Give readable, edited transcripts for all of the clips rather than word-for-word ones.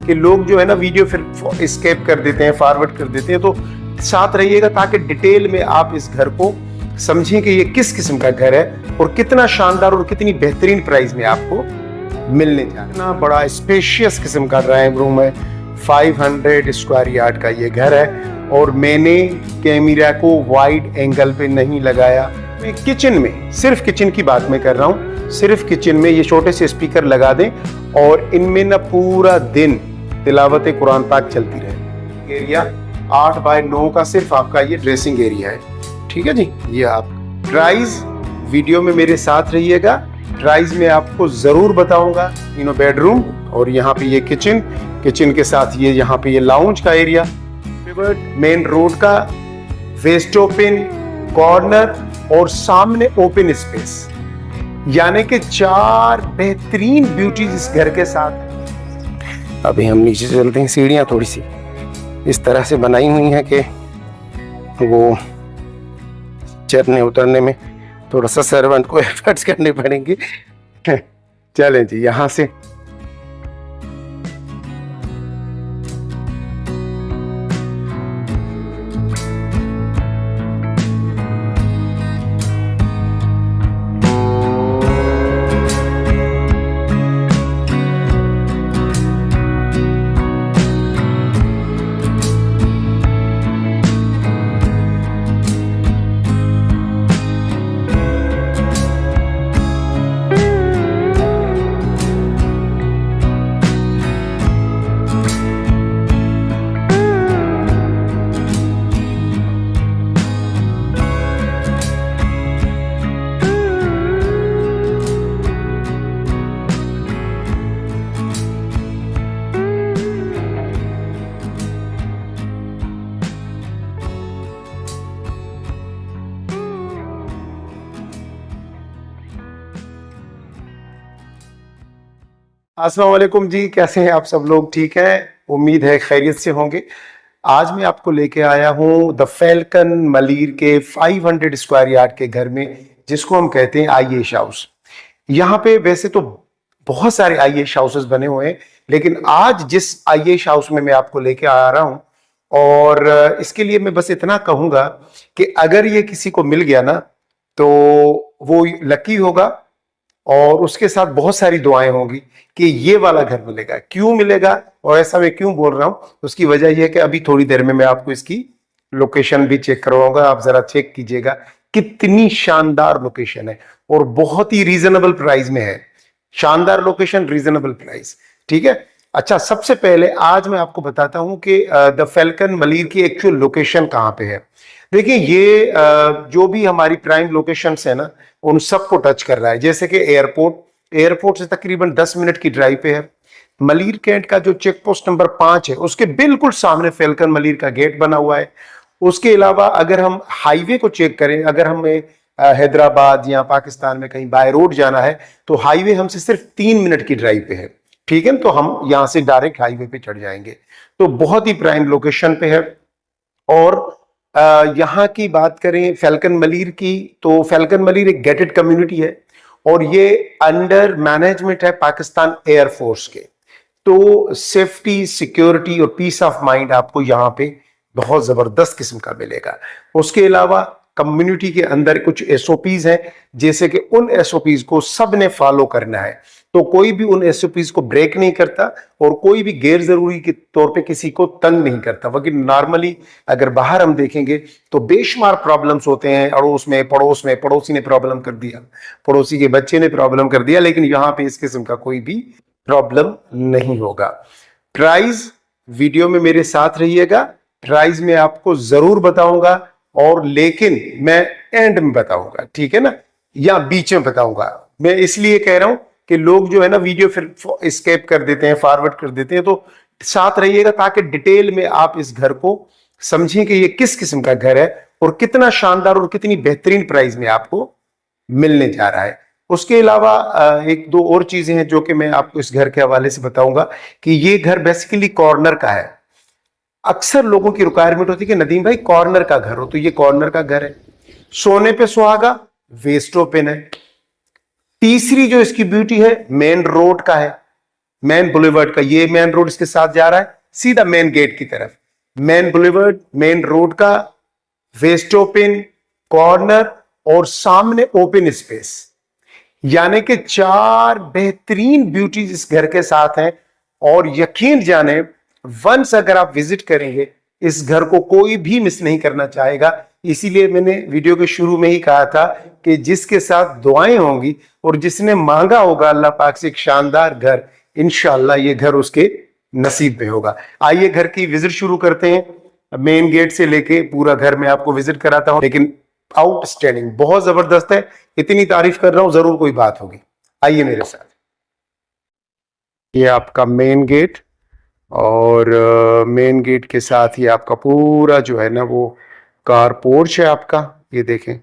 कि लोग जो है ना वीडियो फिर स्केप कर देते हैं, फॉरवर्ड कर देते हैं। तो साथ रहिएगा ताकि डिटेल में आप इस घर को समझें कि ये किस किस्म का घर है और कितना शानदार और कितनी बेहतरीन प्राइस में आपको मिलने जा रहा है। इतना बड़ा स्पेशियस किस्म का ड्राइंग रूम है, 500 स्क्वायर यार्ड का ये घर है और मैंने कैमरा को वाइड एंगल पे नहीं लगाया। मैं किचन में, सिर्फ किचन की बात मैं कर रहा हूँ, सिर्फ किचन में ये छोटे से स्पीकर लगा दें और इनमें ना पूरा दिन तिलावत कुरान पाक चलती रहे। एरिया 8 बाय 9 का सिर्फ आपका ये ड्रेसिंग एरिया है, ठीक है जी। ये आप प्राइस वीडियो में मेरे साथ रहिएगा, प्राइस में आपको जरूर बताऊंगा। बेडरूम और यहाँ पे ये किचन के साथ ये यहाँ पे ये लाउंज का एरिया, मेन रोड का वेस्ट ओपन कॉर्नर और सामने ओपन स्पेस, यानी कि 4 बेहतरीन ब्यूटीज इस घर के साथ। अभी हम नीचे चलते हैं। सीढ़ियां थोड़ी सी इस तरह से बनाई हुई हैं कि वो चढ़ने उतरने में थोड़ा सा सर्वेंट को एफर्ट्स करने पड़ेंगे। चलें जी, यहाँ से अस्सलाम वालेकुम जी, कैसे हैं आप सब लोग? ठीक हैं, उम्मीद है खैरियत से होंगे। आज मैं आपको लेके आया हूं द फैल्कन मलीर के 500 स्क्वायर यार्ड के घर में, जिसको हम कहते हैं आईएश हाउस। यहाँ पे वैसे तो बहुत सारे आईएश हाउसेस बने हुए हैं, लेकिन आज जिस आईएश हाउस में मैं आपको लेके आ रहा हूँ, और इसके लिए मैं बस इतना कहूंगा कि अगर ये किसी को मिल गया ना तो वो लकी होगा और उसके साथ बहुत सारी दुआएं होंगी कि ये वाला घर मिलेगा। क्यों मिलेगा और ऐसा मैं क्यों बोल रहा हूं, उसकी वजह यह है कि अभी थोड़ी देर में मैं आपको इसकी लोकेशन भी चेक करवाऊंगा। आप जरा चेक कीजिएगा कितनी शानदार लोकेशन है और बहुत ही रीजनेबल प्राइस में है। शानदार लोकेशन, रीजनेबल प्राइस, ठीक है। अच्छा, सबसे पहले आज मैं आपको बताता हूं कि द फैल्कन मलीर की एक्चुअल लोकेशन कहां पे है। देखिए, ये जो भी हमारी प्राइम लोकेशंस है ना, उन सबको टच कर रहा है। जैसे कि एयरपोर्ट से तकरीबन 10 मिनट की ड्राइव पे है। मलीर कैंट का जो चेक पोस्ट नंबर 5 है, उसके बिल्कुल सामने फैल्कन मलीर का गेट बना हुआ है। उसके अलावा अगर हम हाईवे को चेक करें, अगर हमें हैदराबाद या पाकिस्तान में कहीं बाय रोड जाना है तो हाईवे हमसे सिर्फ 3 मिनट की ड्राइव पे है, ठीक है। तो हम यहाँ से डायरेक्ट हाईवे पे चढ़ जाएंगे, तो बहुत ही प्राइम लोकेशन पे है। और यहाँ की बात करें फैल्कन मलीर की, तो फैल्कन मलीर एक गेटेड कम्युनिटी है और ये अंडर मैनेजमेंट है पाकिस्तान एयरफोर्स के। तो सेफ्टी, सिक्योरिटी और पीस ऑफ माइंड आपको यहाँ पे बहुत जबरदस्त किस्म का मिलेगा। उसके अलावा कम्युनिटी के अंदर कुछ एसओपीज हैं, जैसे कि उन एसओपीज को सबने फॉलो करना है। तो कोई भी उन एसओपीज को ब्रेक नहीं करता और कोई भी गैर जरूरी के तौर पे किसी को तंग नहीं करता। वही नॉर्मली अगर बाहर हम देखेंगे तो बेशुमार प्रॉब्लम्स होते हैं, पड़ोस में पड़ोसी ने प्रॉब्लम कर दिया, पड़ोसी के बच्चे ने प्रॉब्लम कर दिया, लेकिन यहाँ पे इस किस्म का कोई भी प्रॉब्लम नहीं होगा। प्राइस वीडियो में मेरे साथ रहिएगा, प्राइस में आपको जरूर बताऊंगा, और लेकिन मैं एंड में बताऊंगा, ठीक है ना, या बीच में बताऊंगा। मैं इसलिए कह रहा हूं कि लोग जो है ना वीडियो फिर स्केप कर देते हैं, फॉरवर्ड कर देते हैं। तो साथ रहिएगा ताकि डिटेल में आप इस घर को समझें कि ये किस किस्म का घर है और कितना शानदार और कितनी बेहतरीन प्राइस में आपको मिलने जा रहा है। उसके अलावा एक दो और चीजें हैं जो कि मैं आपको इस घर के हवाले से बताऊंगा कि ये घर बेसिकली कॉर्नर का है। अक्सर लोगों की रिक्वायरमेंट होती है कि नदीम भाई कॉर्नर का घर हो, तो ये कॉर्नर का घर है। सोने पे सुहागा, वेस्ट ओपन है। तीसरी जो इसकी ब्यूटी है, मेन रोड का है। मेन बुलेवर्ड का ये मेन रोड इसके साथ जा रहा है सीधा मेन गेट की तरफ। मेन बुलेवर्ड, मेन रोड का वेस्ट ओपन, कॉर्नर और सामने ओपन स्पेस, यानी कि 4 बेहतरीन ब्यूटीज इस घर के साथ हैं। और यकीन जाने, वंस अगर आप विजिट करेंगे इस घर को कोई भी मिस नहीं करना चाहेगा। इसीलिए मैंने वीडियो के शुरू में ही कहा था कि जिसके साथ दुआएं होंगी और जिसने मांगा होगा अल्लाह पाक से एक शानदार घर, इंशाअल्लाह ये घर उसके नसीब में होगा। आइए घर की विजिट शुरू करते हैं। मेन गेट से लेके पूरा घर में आपको विजिट कराता हूं, लेकिन आउटस्टैंडिंग, बहुत जबरदस्त है। इतनी तारीफ कर रहा हूं, जरूर कोई बात होगी। आइए मेरे साथ। ये आपका मेन गेट, और मेन गेट के साथ ही आपका पूरा जो है ना वो कार पोर्च है आपका। ये देखें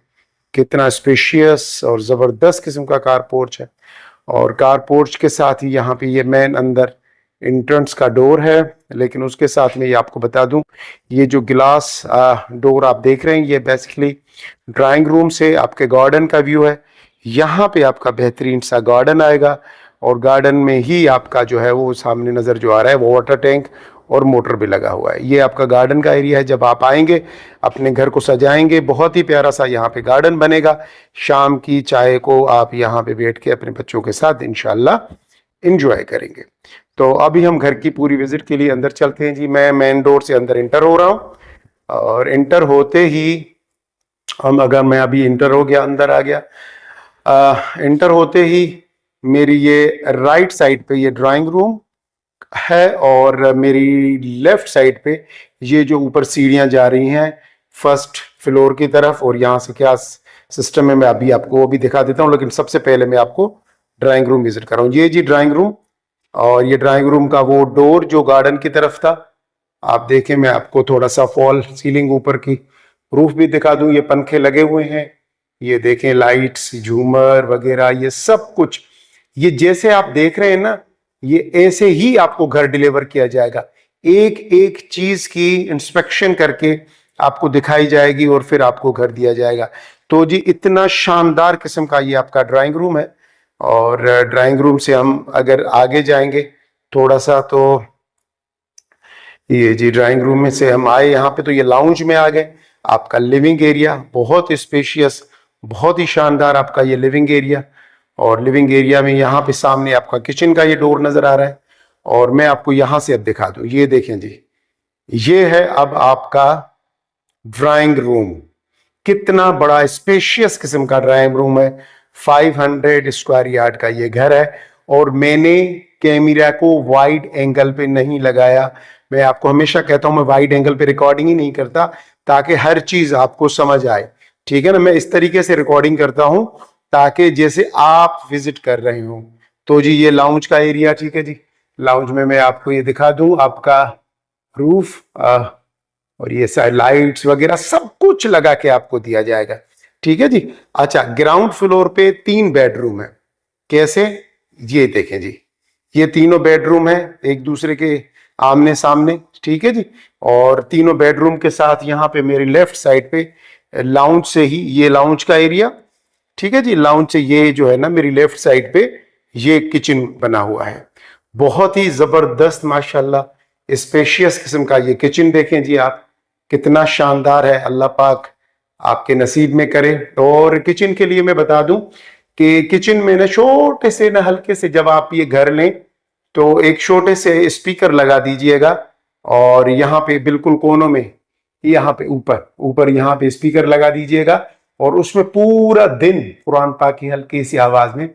कितना स्पेशियस और जबरदस्त किस्म का कार पोर्च है। और कार पोर्च के साथ ही यहाँ पे ये मेन अंदर एंट्रेंस का डोर है। लेकिन उसके साथ में ये आपको बता दूं, ये जो गिलास डोर आप देख रहे हैं, ये बेसिकली ड्राइंग रूम से आपके गार्डन का व्यू है। यहाँ पे आपका बेहतरीन सा गार्डन आएगा, और गार्डन में ही आपका जो है वो सामने नज़र जो आ रहा है वो वाटर टैंक और मोटर भी लगा हुआ है। ये आपका गार्डन का एरिया है। जब आप आएंगे अपने घर को सजाएंगे, बहुत ही प्यारा सा यहाँ पे गार्डन बनेगा। शाम की चाय को आप यहाँ पे बैठ के अपने बच्चों के साथ इंशाल्लाह इंजॉय करेंगे। तो अभी हम घर की पूरी विजिट के लिए अंदर चलते हैं जी। मैं मेन डोर से अंदर इंटर हो रहा हूँ, और इंटर होते ही मैं अभी इंटर हो गया, अंदर आ गया। इंटर होते ही मेरी ये राइट साइड पे ये ड्राइंग रूम है, और मेरी लेफ्ट साइड पे ये जो ऊपर सीढ़ियां जा रही हैं फर्स्ट फ्लोर की तरफ। और यहाँ से क्या सिस्टम है मैं अभी आपको वो भी दिखा देता हूँ, लेकिन सबसे पहले मैं आपको ड्राइंग रूम विजिट कर रहा हूँ। ये जी ड्राइंग रूम, और ये ड्राइंग रूम का वो डोर जो गार्डन की तरफ था, आप देखें। मैं आपको थोड़ा सा फॉल सीलिंग ऊपर की रूफ भी दिखा दूं। ये पंखे लगे हुए हैं, ये देखें लाइट्स, झूमर वगैरह, ये सब कुछ ये जैसे आप देख रहे हैं ना, ये ऐसे ही आपको घर डिलीवर किया जाएगा। एक एक चीज की इंस्पेक्शन करके आपको दिखाई जाएगी और फिर आपको घर दिया जाएगा। तो जी इतना शानदार किस्म का ये आपका ड्राइंग रूम है। और ड्राइंग रूम से हम अगर आगे जाएंगे थोड़ा सा, तो ये जी ड्राइंग रूम में से हम आए यहाँ पे, तो ये लाउंज में आ गए। आपका लिविंग एरिया बहुत स्पेशियस, बहुत ही शानदार आपका ये लिविंग एरिया। और लिविंग एरिया में यहाँ पे सामने आपका किचन का ये डोर नजर आ रहा है। और मैं आपको यहाँ से अब दिखा दूं, ये देखें जी, ये है अब आपका ड्राइंग रूम। कितना बड़ा स्पेशियस किस्म का ड्राइंग रूम है। 500 स्क्वायर यार्ड का ये घर है। और मैंने कैमरा को वाइड एंगल पे नहीं लगाया। मैं आपको हमेशा कहता हूं मैं वाइड एंगल पे रिकॉर्डिंग ही नहीं करता, ताकि हर चीज आपको समझ आए। ठीक है ना, मैं इस तरीके से रिकॉर्डिंग करता हूं ताकि जैसे आप विजिट कर रहे हो। तो जी ये लाउंज का एरिया, ठीक है जी। लाउंज में मैं आपको ये दिखा दूं, आपका रूफ और ये साइड लाइट्स वगैरह सब कुछ लगा के आपको दिया जाएगा। ठीक है जी। अच्छा, ग्राउंड फ्लोर पे 3 बेडरूम है। कैसे, ये देखें जी, ये तीनों बेडरूम है एक दूसरे के आमने सामने। ठीक है जी। और तीनों बेडरूम के साथ यहाँ पे मेरी लेफ्ट साइड पे लाउंज से ही, ये लाउंज का एरिया, ठीक है जी। लाउंज से ये जो है ना मेरी लेफ्ट साइड पे ये किचन बना हुआ है। बहुत ही जबरदस्त माशाल्लाह स्पेशियस किस्म का ये किचन देखें जी आप, कितना शानदार है। अल्लाह पाक आपके नसीब में करे। और किचन के लिए मैं बता दूं कि किचन में ना छोटे से ना हल्के से, जब आप ये घर लें तो एक छोटे से स्पीकर लगा दीजिएगा, और यहाँ पे बिल्कुल कोनों में, यहाँ पे ऊपर ऊपर यहाँ पे स्पीकर लगा दीजिएगा, और उसमें पूरा दिन कुरान पाक की हल्की सी आवाज में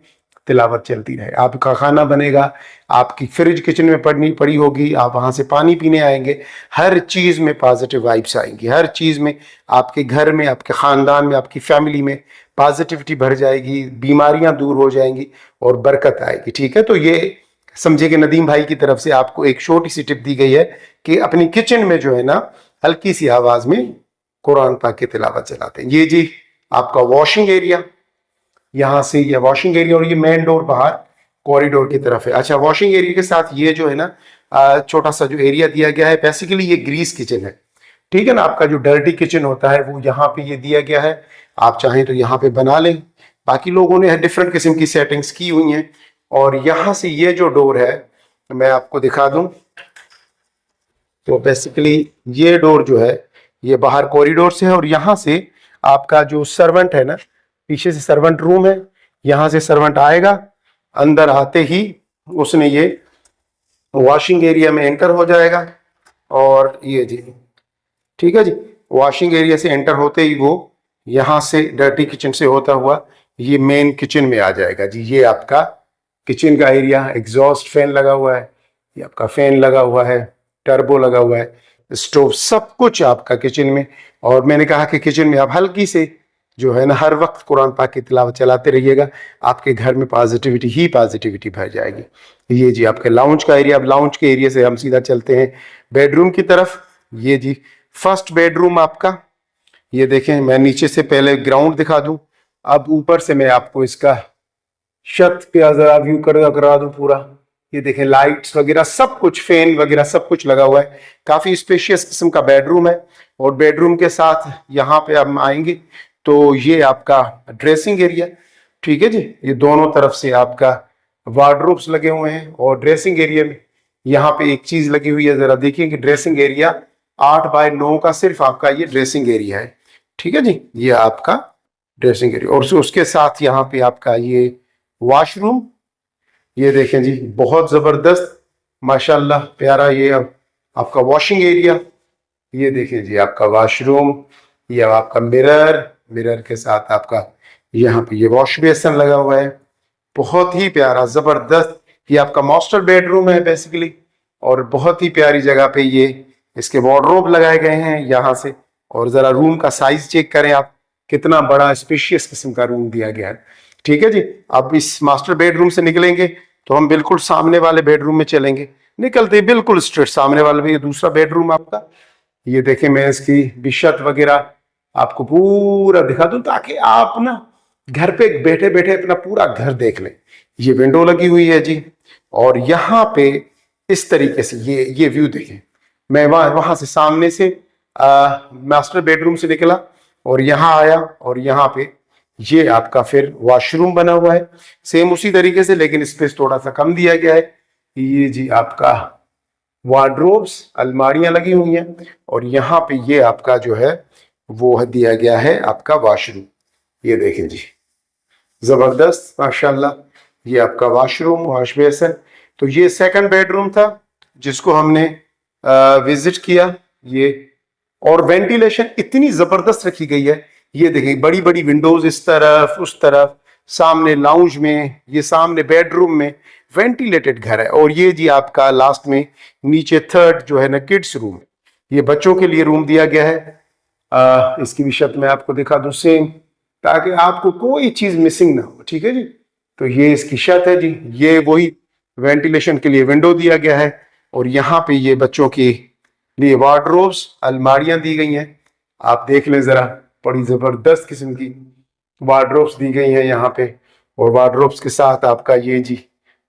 तिलावत चलती रहे। आपका खाना बनेगा, आपकी फ्रिज किचन में पड़ी होगी, आप वहां से पानी पीने आएंगे, हर चीज में पॉजिटिव वाइब्स आएंगी। हर चीज में आपके घर में, आपके खानदान में, आपकी फैमिली में पॉजिटिविटी भर जाएगी, बीमारियां दूर हो जाएंगी और बरकत आएगी। ठीक है, तो ये समझे कि नदीम भाई की तरफ से आपको एक छोटी सी टिप दी गई है कि अपनी किचन में जो है ना हल्की सी आवाज में कुरान पाक की तिलावत चलाते हैं। ये जी आपका वॉशिंग एरिया, यहाँ से ये वॉशिंग एरिया, और ये मेन डोर बाहर कॉरिडोर की तरफ है। अच्छा, वॉशिंग एरिया के साथ ये जो है ना छोटा सा जो एरिया दिया गया है, बेसिकली ये ग्रीस किचन है। ठीक है ना, आपका जो डर्टी किचन होता है वो यहाँ पे ये दिया गया है। आप चाहें तो यहाँ पे बना लें, बाकी लोगों ने डिफरेंट किस्म की सेटिंग्स की हुई हैं। और यहाँ से ये जो डोर है मैं आपको दिखा दूं तो बेसिकली ये डोर जो है ये बाहर कॉरिडोर से है, और यहाँ से आपका जो सर्वेंट है ना, पीछे से सर्वेंट रूम है, यहाँ से सर्वेंट आएगा, अंदर आते ही उसने ये वॉशिंग एरिया में एंटर हो जाएगा। और ये जी ठीक है जी, वॉशिंग एरिया से एंटर होते ही वो यहाँ से डर्टी किचन से होता हुआ ये मेन किचन में आ जाएगा जी। ये आपका किचन का एरिया, एग्जॉस्ट फैन लगा हुआ है, ये आपका फैन लगा हुआ है, टर्बो लगा हुआ है, स्टोव, सब कुछ आपका किचन में। और मैंने कहा कि किचन में आप हल्की से जो है ना हर वक्त कुरान पाक की तिलावत चलाते रहिएगा, आपके घर में पॉजिटिविटी ही पॉजिटिविटी भर जाएगी। ये जी आपके लाउंज का एरिया। अब लाउंज के एरिया से हम सीधा चलते हैं बेडरूम की तरफ। ये जी फर्स्ट बेडरूम आपका, ये देखें, मैं नीचे से पहले ग्राउंड दिखा दूं, अब ऊपर से मैं आपको इसका छत पे जरा व्यू करा दूं पूरा। ये देखें लाइट्स वगैरह सब कुछ, फैन वगैरह सब कुछ लगा हुआ है। काफी स्पेशियस किस्म का बेडरूम है। और बेडरूम के साथ यहाँ पे हम आएंगे तो ये आपका ड्रेसिंग एरिया, ठीक है जी। ये दोनों तरफ से आपका वार्डरोब्स लगे हुए हैं। और ड्रेसिंग एरिया में यहाँ पे एक चीज लगी हुई है, जरा देखिए कि ड्रेसिंग एरिया 8x9 का सिर्फ आपका ये ड्रेसिंग एरिया है, ठीक है जी। ये आपका ड्रेसिंग एरिया, और उसके साथ यहाँ पे आपका ये वॉशरूम, ये देखें जी बहुत जबरदस्त माशाल्लाह प्यारा ये आपका वॉशिंग एरिया। ये देखें जी आपका वॉशरूम, ये आपका मिरर के साथ आपका यहाँ पे ये वॉश बेसिन लगा हुआ है, बहुत ही प्यारा जबरदस्त। ये आपका मास्टर बेडरूम है बेसिकली, और बहुत ही प्यारी जगह पे ये इसके वार्डरोब लगाए गए हैं यहाँ से। और जरा रूम का साइज चेक करें आप, कितना बड़ा स्पेशियस किस्म का रूम दिया गया है, ठीक है जी। अब इस मास्टर बेडरूम से निकलेंगे तो हम बिल्कुल सामने वाले बेडरूम में चलेंगे। निकलते बिल्कुल स्ट्रेट सामने वाले में ये दूसरा बेडरूम आपका। ये देखें, मैं इसकी बिशत वगैरह आपको पूरा दिखा दूं ताकि आप ना घर पे बैठे बैठे अपना पूरा घर देख लें। ये विंडो लगी हुई है जी, और यहाँ पे इस तरीके से ये व्यू देखें। मैं वहां से सामने से मास्टर बेडरूम से निकला और यहाँ आया, और यहाँ पे ये आपका फिर वॉशरूम बना हुआ है सेम उसी तरीके से, लेकिन स्पेस थोड़ा सा कम दिया गया है। ये जी आपका वार्डरोब्स, अलमारियां लगी हुई हैं, और यहाँ पे ये आपका जो है वो दिया गया है आपका वॉशरूम। ये देखें जी जबरदस्त माशाल्लाह, ये आपका वॉशरूम, वॉश बेसिन। तो ये सेकंड बेडरूम था जिसको हमने विजिट किया। ये और वेंटिलेशन इतनी जबरदस्त रखी गई है, ये देखें बड़ी बड़ी विंडोज इस तरफ उस तरफ, सामने लाउंज में, ये सामने बेडरूम में वेंटिलेटेड घर है। और ये जी आपका लास्ट में नीचे थर्ड जो है ना किड्स रूम, ये बच्चों के लिए रूम दिया गया है। इसकी भी छत मैं आपको दिखा दूं सेम, ताकि आपको कोई चीज मिसिंग ना हो, ठीक है जी। तो ये इसकी छत है जी, ये वही वेंटिलेशन के लिए विंडो दिया गया है। और यहाँ पे ये बच्चों के लिए वार्डरोब्स, अलमारियां दी गई हैं, आप देख लें जरा, बड़ी जबरदस्त किस्म की वार्डरोब्स दी गई हैं यहाँ पे। और वार्डरोब्स के साथ आपका ये जी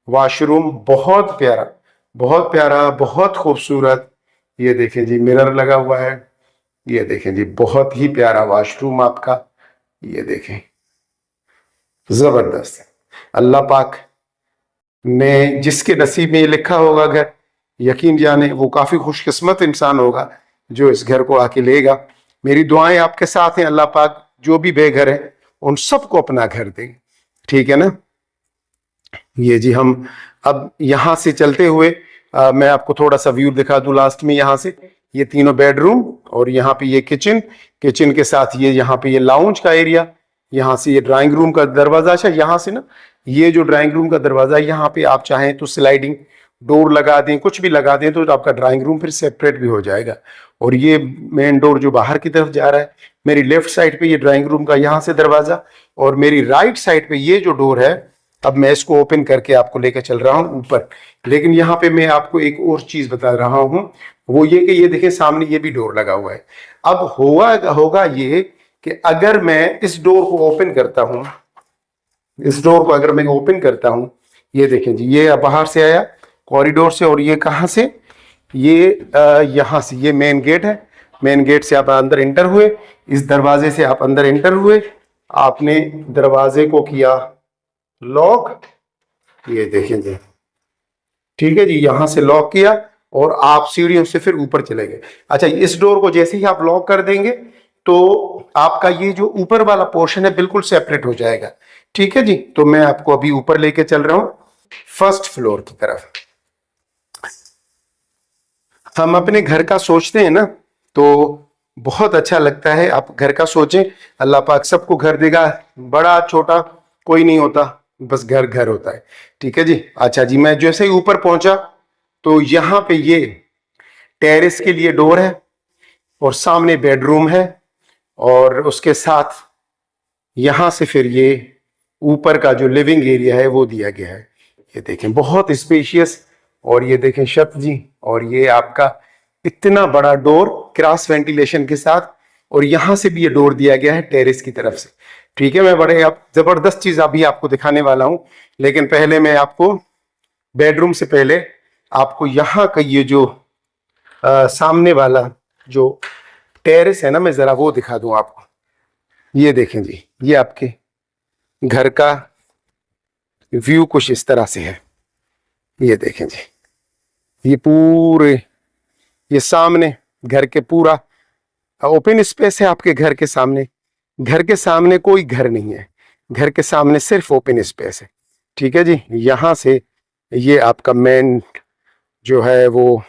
वॉशरूम, बहुत प्यारा बहुत प्यारा बहुत खूबसूरत। ये देखें जी मिरर लगा हुआ है, ये देखें जी बहुत ही प्यारा वॉशरूम आपका। ये देखें जबरदस्त। अल्लाह पाक ने जिसके नसीब में ये लिखा होगा घर, यकीन जाने वो काफी खुशकिस्मत इंसान होगा जो इस घर को आके लेगा। मेरी दुआएं आपके साथ हैं, अल्लाह पाक जो भी बेघर है उन सबको अपना घर दे, ठीक है ना। ये जी हम अब यहाँ से चलते हुए मैं आपको थोड़ा सा व्यू दिखा दूं लास्ट में। यहाँ से ये तीनों बेडरूम, और यहाँ पे ये किचन, किचन के साथ ये यहाँ पे ये लाउंज का एरिया, यहाँ से ये ड्राइंग रूम का दरवाजा। अच्छा, यहाँ से ना ये जो ड्राइंग रूम का दरवाजा है, यहाँ पे आप चाहें तो स्लाइडिंग डोर लगा दें, कुछ भी लगा दें, तो आपका ड्राइंग रूम फिर सेपरेट भी हो जाएगा। और ये मेन डोर जो बाहर की तरफ जा रहा है, मेरी लेफ्ट साइड पे ये ड्राइंग रूम का यहाँ से दरवाजा, और मेरी राइट साइड पे ये जो डोर है, अब मैं इसको ओपन करके आपको लेकर चल रहा हूँ ऊपर। लेकिन यहाँ पे मैं आपको एक और चीज बता रहा हूँ, वो ये कि ये देखें सामने ये भी डोर लगा हुआ है। अब होगा ये कि अगर मैं इस डोर को ओपन करता हूँ, इस डोर को अगर मैं ओपन करता हूँ, ये देखें जी ये बाहर से आया कॉरिडोर से, और ये कहाँ से, ये यहाँ से, ये मेन गेट है। मेन गेट से आप अंदर एंटर हुए, इस दरवाजे से आप अंदर एंटर हुए, आपने दरवाजे को किया लॉक, ये देखें जी ठीक है जी, यहां से लॉक किया और आप सीढ़ियों से फिर ऊपर चले गए। अच्छा, इस डोर को जैसे ही आप लॉक कर देंगे तो आपका ये जो ऊपर वाला पोर्शन है बिल्कुल सेपरेट हो जाएगा। ठीक है जी, तो मैं आपको अभी ऊपर लेके चल रहा हूं फर्स्ट फ्लोर की तरफ। हम अपने घर का सोचते हैं ना तो बहुत अच्छा लगता है। आप घर का सोचें, अल्लाह पाक सबको घर देगा, बड़ा छोटा कोई नहीं होता, बस घर घर होता है। ठीक है जी। अच्छा जी, मैं जैसे ही ऊपर पहुंचा तो यहाँ पे ये टेरेस के लिए डोर है और सामने बेडरूम है और उसके साथ यहां से फिर ये ऊपर का जो लिविंग एरिया है वो दिया गया है। ये देखें बहुत स्पेशियस, और ये देखें छत जी, और ये आपका इतना बड़ा डोर क्रॉस वेंटिलेशन के साथ, और यहां से भी ये डोर दिया गया है टेरेस की तरफ से। ठीक है, मैं बड़े अब जबरदस्त चीज अभी आपको दिखाने वाला हूं, लेकिन पहले मैं आपको बेडरूम से पहले आपको यहाँ का ये जो सामने वाला जो टेरेस है ना, मैं जरा वो दिखा दूं आपको। ये देखें जी, ये आपके घर का व्यू कुछ इस तरह से है। ये देखें जी, ये पूरे ये सामने घर के पूरा ओपन स्पेस है आपके घर के सामने। घर के सामने कोई घर नहीं है, घर के सामने सिर्फ ओपन स्पेस है। ठीक है जी, यहां से ये आपका मेन जो है वो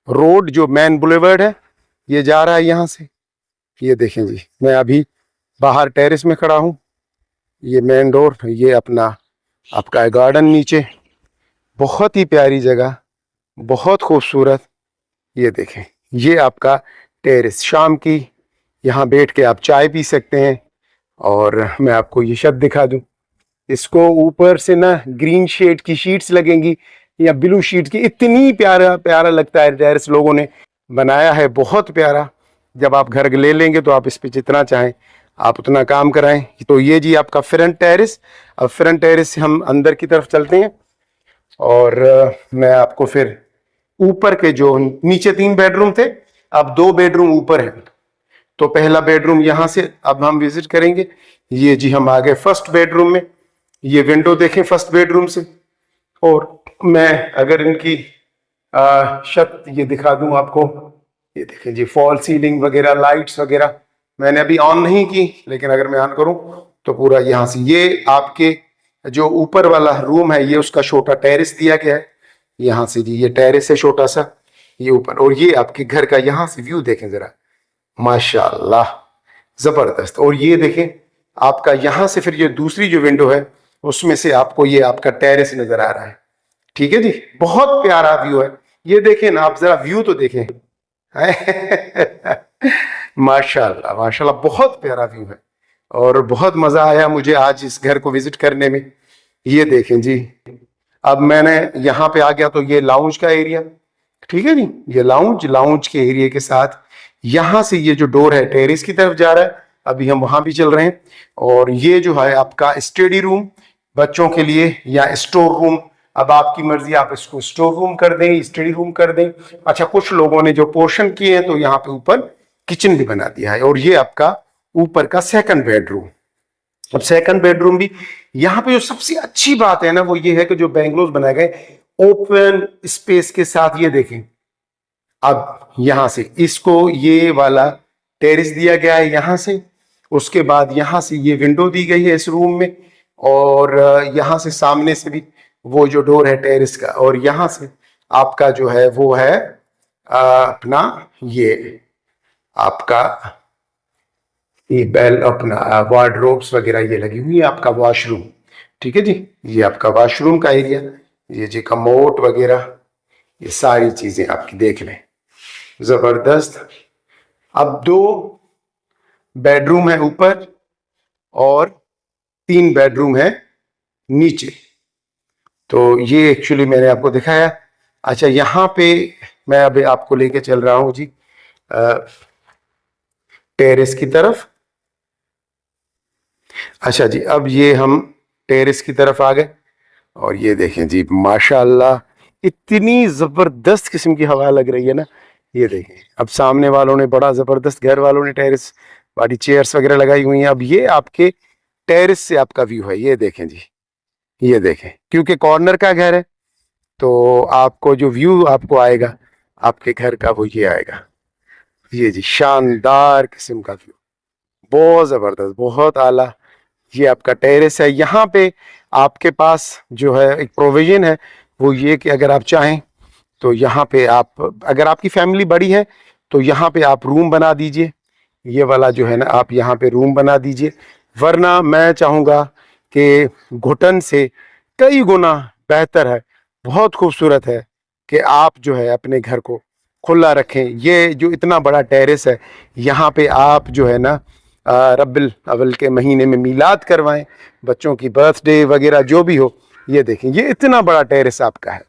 रोड, जो मेन बुलेवर्ड है, ये जा रहा है यहां से। ये देखें जी, मैं अभी बाहर टेरेस में खड़ा हूं। ये मेन डोर, ये अपना आपका गार्डन नीचे, बहुत ही प्यारी जगह, बहुत खूबसूरत। ये देखें, ये आपका टेरेस, शाम की यहाँ बैठ के आप चाय पी सकते हैं। और मैं आपको ये छत दिखा दूं, इसको ऊपर से ना ग्रीन शेड की शीट्स लगेंगी या ब्लू शीट की, इतनी प्यारा प्यारा लगता है टेरेस, लोगों ने बनाया है बहुत प्यारा। जब आप घर ले लेंगे तो आप इस पे जितना चाहें आप उतना काम कराएं। तो ये जी आपका फ्रंट टेरेस। अब फ्रंट टेरेस से हम अंदर की तरफ चलते हैं और मैं आपको फिर ऊपर के जो नीचे 3 बेडरूम थे, अब 2 बेडरूम ऊपर है। तो पहला बेडरूम यहां से अब हम विजिट करेंगे। ये जी हम आ गए फर्स्ट बेडरूम में। ये विंडो देखें फर्स्ट बेडरूम से, और मैं अगर इनकी छत ये दिखा दूं आपको। ये देखें जी, फॉल सीलिंग वगैरह, लाइट्स वगैरह मैंने अभी ऑन नहीं की, लेकिन अगर मैं ऑन करूं तो पूरा यहां से ये आपके जो ऊपर वाला रूम है, ये उसका छोटा टेरेस दिया गया है। यहाँ से जी ये टेरेस है छोटा सा, ये ऊपर, और ये आपके घर का यहाँ से व्यू देखें जरा, माशाल्लाह जबरदस्त। और ये देखें आपका यहाँ से फिर ये दूसरी जो विंडो है उसमें से आपको ये आपका टेरेस नजर आ रहा है। ठीक है जी, बहुत प्यारा व्यू है। ये देखें ना आप, जरा व्यू तो देखें माशाल्लाह माशाल्लाह, बहुत प्यारा व्यू है और बहुत मजा आया मुझे आज इस घर को विजिट करने में। ये देखें जी, अब मैंने यहाँ पे आ गया तो ये लाउंज का एरिया। ठीक है जी, ये लाउंज के एरिया के साथ यहां से ये जो डोर है टेरेस की तरफ जा रहा है, अभी हम वहां भी चल रहे हैं। और ये जो है आपका स्टडी रूम बच्चों के लिए या स्टोर रूम, अब आपकी मर्जी, आप इसको स्टोर रूम कर दें, स्टडी रूम कर दें। अच्छा, कुछ लोगों ने जो पोर्शन किए हैं तो यहाँ पे ऊपर किचन भी बना दिया है। और ये आपका ऊपर का सेकंड बेडरूम। अब सेकंड बेडरूम भी, यहाँ पे जो सबसे अच्छी बात है ना वो ये है कि जो बेंगलोज बनाए गए ओपन स्पेस के साथ, ये देखें अब यहां से इसको ये वाला टेरेस दिया गया है यहां से, उसके बाद यहां से ये विंडो दी गई है इस रूम में, और यहां से सामने से भी वो जो डोर है टेरेस का, और यहां से आपका जो है वो है अपना ये आपका ये बेल अपना वार्डरोब्स वगैरह ये लगी हुई है, आपका वॉशरूम। ठीक है जी, ये आपका वॉशरूम का एरिया, ये जी कमोड वगैरह, ये सारी चीजें आपकी देख लें, जबरदस्त। अब 2 बेडरूम है ऊपर और 3 बेडरूम है नीचे। तो ये एक्चुअली मैंने आपको दिखाया। अच्छा, यहाँ पे मैं अभी आपको लेके चल रहा हूँ जी टेरेस की तरफ। अच्छा जी, अब ये हम टेरेस की तरफ आ गए और ये देखें जी माशाल्लाह, इतनी जबरदस्त किस्म की हवा लग रही है ना। ये देखें, अब सामने वालों ने बड़ा जबरदस्त, घर वालों ने टेरेस वाली चेयर्स वगैरह लगाई हुई हैं। अब ये आपके टेरेस से आपका व्यू है, ये देखें जी, ये देखें, क्योंकि कॉर्नर का घर है तो आपको जो व्यू आपको आएगा आपके घर का वो ये आएगा। ये जी शानदार किस्म का व्यू, बहुत ज़बरदस्त, बहुत आला। ये आपका टेरेस है। यहाँ पे आपके पास जो है एक प्रोविजन है, वो ये कि अगर आप चाहें तो यहाँ पे आप, अगर आपकी फैमिली बड़ी है तो यहाँ पे आप रूम बना दीजिए। ये वाला जो है ना, आप यहाँ पे रूम बना दीजिए। वरना मैं चाहूँगा कि घुटन से कई गुना बेहतर है, बहुत खूबसूरत है कि आप जो है अपने घर को खुला रखें। ये जो इतना बड़ा टेरेस है, यहाँ पे आप जो है ना रब्बिल अव्वल के महीने में मीलाद करवाएं, बच्चों की बर्थडे वगैरह जो भी हो। ये देखें, ये इतना बड़ा टेरेस आपका है।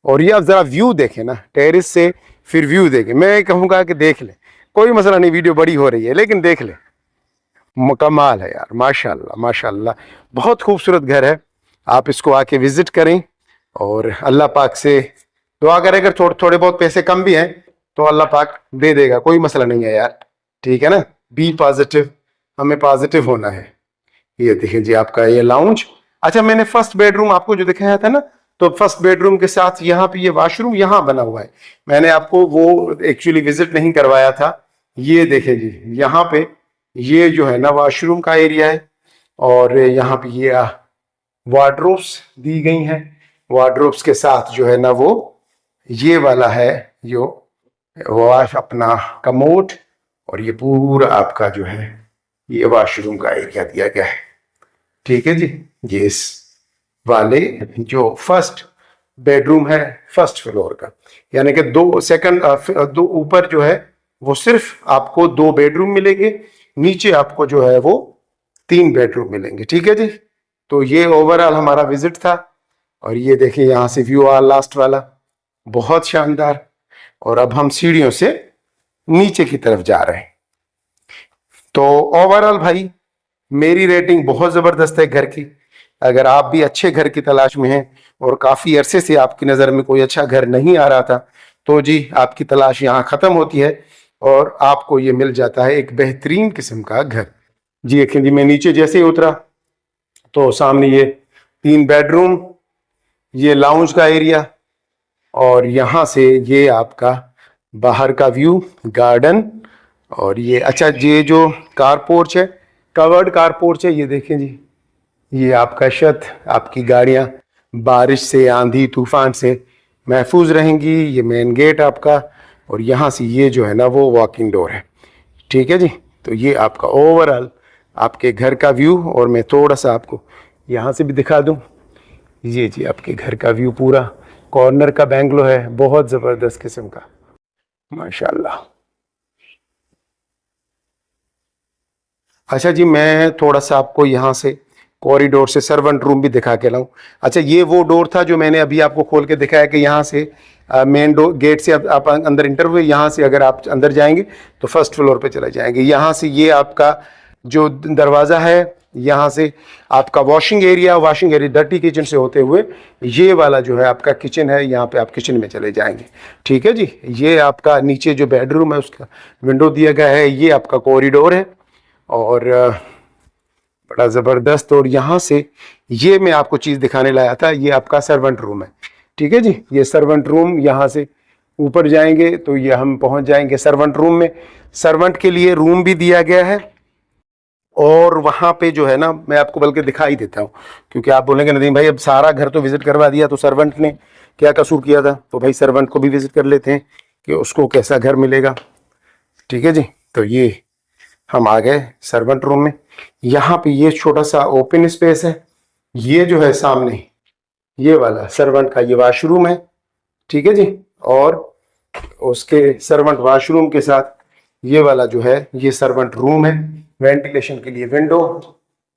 और ये आप ज़रा व्यू देखें ना, टेरेस से फिर व्यू देखें। मैं कहूँगा कि देख लें, कोई मसला नहीं, वीडियो बड़ी हो रही है लेकिन देख लें। कमाल है यार, माशाल्लाह माशाल्लाह, बहुत खूबसूरत घर है। आप इसको आके विजिट करें और अल्लाह पाक से दुआ करें। अगर थोड़े बहुत पैसे कम भी हैं तो अल्लाह पाक दे देगा, कोई मसला नहीं है यार, ठीक है ना। बी पॉजिटिव, हमें पॉजिटिव होना है। ये देखिए जी आपका ये लाउंज। अच्छा, मैंने फर्स्ट बेडरूम आपको जो दिखाया था ना, तो फर्स्ट बेडरूम के साथ यहाँ पे ये वॉशरूम यहाँ बना हुआ है। मैंने आपको वो एक्चुअली विजिट नहीं करवाया था। ये देखे जी, यहाँ पे ये जो है ना वॉशरूम का एरिया है, और यहाँ पे ये वार्डरोब्स दी गई हैं। वार्डरोब्स के साथ जो है ना वो ये वाला है जो वाश अपना कमोड, और ये पूरा आपका जो है ये वॉशरूम का एरिया दिया गया है, ठीक है जी। ये इस वाले जो फर्स्ट बेडरूम है फर्स्ट फ्लोर का, यानी कि दो ऊपर जो है वो सिर्फ आपको 2 बेडरूम मिलेंगे, नीचे आपको जो है वो 3 बेडरूम मिलेंगे, ठीक है जी। तो ये ओवरऑल हमारा विजिट था। और ये देखिए यहाँ से व्यू आ लास्ट वाला, बहुत शानदार। और अब हम सीढ़ियों से नीचे की तरफ जा रहे हैं। तो ओवरऑल भाई मेरी रेटिंग बहुत ज़बरदस्त है घर की। अगर आप भी अच्छे घर की तलाश में हैं और काफ़ी अरसे से आपकी नज़र में कोई अच्छा घर नहीं आ रहा था, तो जी आपकी तलाश यहाँ ख़त्म होती है और आपको ये मिल जाता है एक बेहतरीन किस्म का घर। जी देखिए जी, मैं नीचे जैसे ही उतरा तो सामने ये 3 बेडरूम, ये लाउंज का एरिया, और यहाँ से ये आपका बाहर का व्यू, गार्डन। और ये अच्छा, ये जो कार पोर्च है, कवर्ड कार पोर्च है, ये देखें जी, ये आपका छत, आपकी गाड़ियाँ बारिश से, आंधी तूफान से महफूज रहेंगी। ये मेन गेट आपका, और यहाँ से ये जो है ना वो वॉकिंग डोर है, ठीक है जी। तो ये आपका ओवरऑल आपके घर का व्यू। और मैं थोड़ा सा आपको यहाँ से भी दिखा दूँ। ये जी आपके घर का व्यू, पूरा कॉर्नर का बैंगलो है, बहुत ज़बरदस्त किस्म का, माशाल्लाह। अच्छा जी, मैं थोड़ा सा आपको यहाँ से कॉरिडोर से सर्वेंट रूम भी दिखा के लाऊं। अच्छा, ये वो डोर था जो मैंने अभी आपको खोल के दिखाया कि यहाँ से मेन डोर गेट से आप अंदर इंटर हुए, यहाँ से अगर आप अंदर जाएंगे तो फर्स्ट फ्लोर पे चले जाएंगे। यहाँ से ये आपका जो दरवाज़ा है, यहाँ से आपका वॉशिंग एरिया डर्टी किचन से होते हुए ये वाला जो है आपका किचन है, यहाँ पे आप किचन में चले जाएंगे, ठीक है जी। ये आपका नीचे जो बेडरूम है उसका विंडो दिया गया है, ये आपका कॉरिडोर है और बड़ा ज़बरदस्त। और यहाँ से ये मैं आपको चीज़ दिखाने लाया था, ये आपका सर्वेंट रूम है, ठीक है जी। ये सर्वेंट रूम, यहाँ से ऊपर जाएंगे तो ये हम पहुँच जाएंगे सर्वेंट रूम में। सर्वेंट के लिए रूम भी दिया गया है, और वहाँ पे जो है ना, मैं आपको बल्कि दिखाई देता हूँ, क्योंकि आप बोलेंगे नदीम भाई अब सारा घर तो विजिट करवा दिया, तो सर्वेंट ने क्या कसूर किया था। तो भाई सर्वेंट को भी विजिट कर लेते हैं कि उसको कैसा घर मिलेगा, ठीक है जी। तो ये हम आ गए सर्वेंट रूम में। यहाँ पे ये छोटा सा ओपन स्पेस है, ये जो है सामने ये वाला सर्वेंट का ये वॉशरूम है, ठीक है जी। और उसके सर्वेंट वॉशरूम के साथ ये वाला जो है ये सर्वेंट रूम है, वेंटिलेशन के लिए विंडो,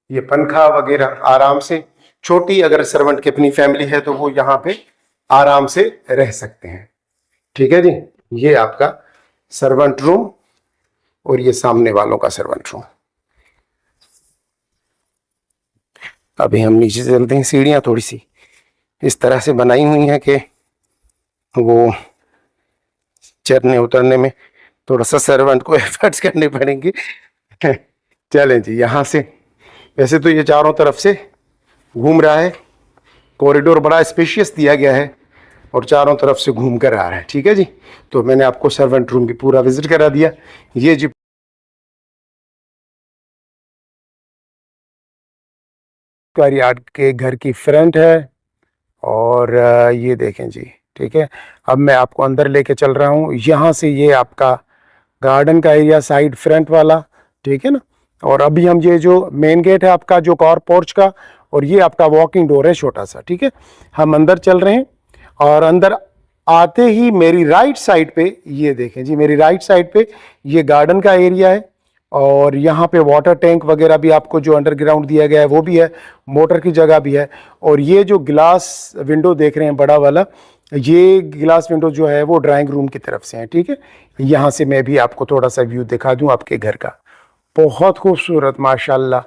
ये पंखा वगैरह आराम से, छोटी अगर सर्वेंट की अपनी फैमिली है तो वो यहाँ पे आराम से रह सकते हैं, ठीक है जी। ये आपका सर्वेंट रूम और ये सामने वालों का सर्वेंट रूम। अभी हम नीचे चलते हैं। सीढ़ियाँ थोड़ी सी इस तरह से बनाई हुई हैं कि वो चढ़ने उतरने में थोड़ा सा सर्वेंट को एफर्ट्स करने पड़ेंगे। चलें जी, यहाँ से वैसे तो ये चारों तरफ से घूम रहा है, कॉरिडोर बड़ा स्पेशियस दिया गया है, और चारों तरफ से घूम कर आ रहा है। ठीक है जी, तो मैंने आपको सर्वेंट रूम भी पूरा विजिट करा दिया। ये जी स्क्वायर यार्ड के घर की फ्रंट है, और ये देखें जी। ठीक है, अब मैं आपको अंदर लेके चल रहा हूँ। यहाँ से ये आपका गार्डन का एरिया साइड फ्रंट वाला, ठीक है ना। और अभी हम ये जो मेन गेट है आपका जो कार पोर्च का, और ये आपका वॉकिंग डोर है छोटा सा। ठीक है, हम अंदर चल रहे हैं, और अंदर आते ही मेरी राइट साइड पे ये देखें जी, मेरी राइट साइड पे ये गार्डन का एरिया है, और यहाँ पे वाटर टैंक वगैरह भी आपको जो अंडरग्राउंड दिया गया है वो भी है, मोटर की जगह भी है। और ये जो ग्लास विंडो देख रहे हैं बड़ा वाला, ये ग्लास विंडो जो है वो ड्राइंग रूम की तरफ से है। ठीक है, यहाँ से मैं भी आपको थोड़ा सा व्यू दिखा दूँ आपके घर का। बहुत खूबसूरत माशाल्लाह,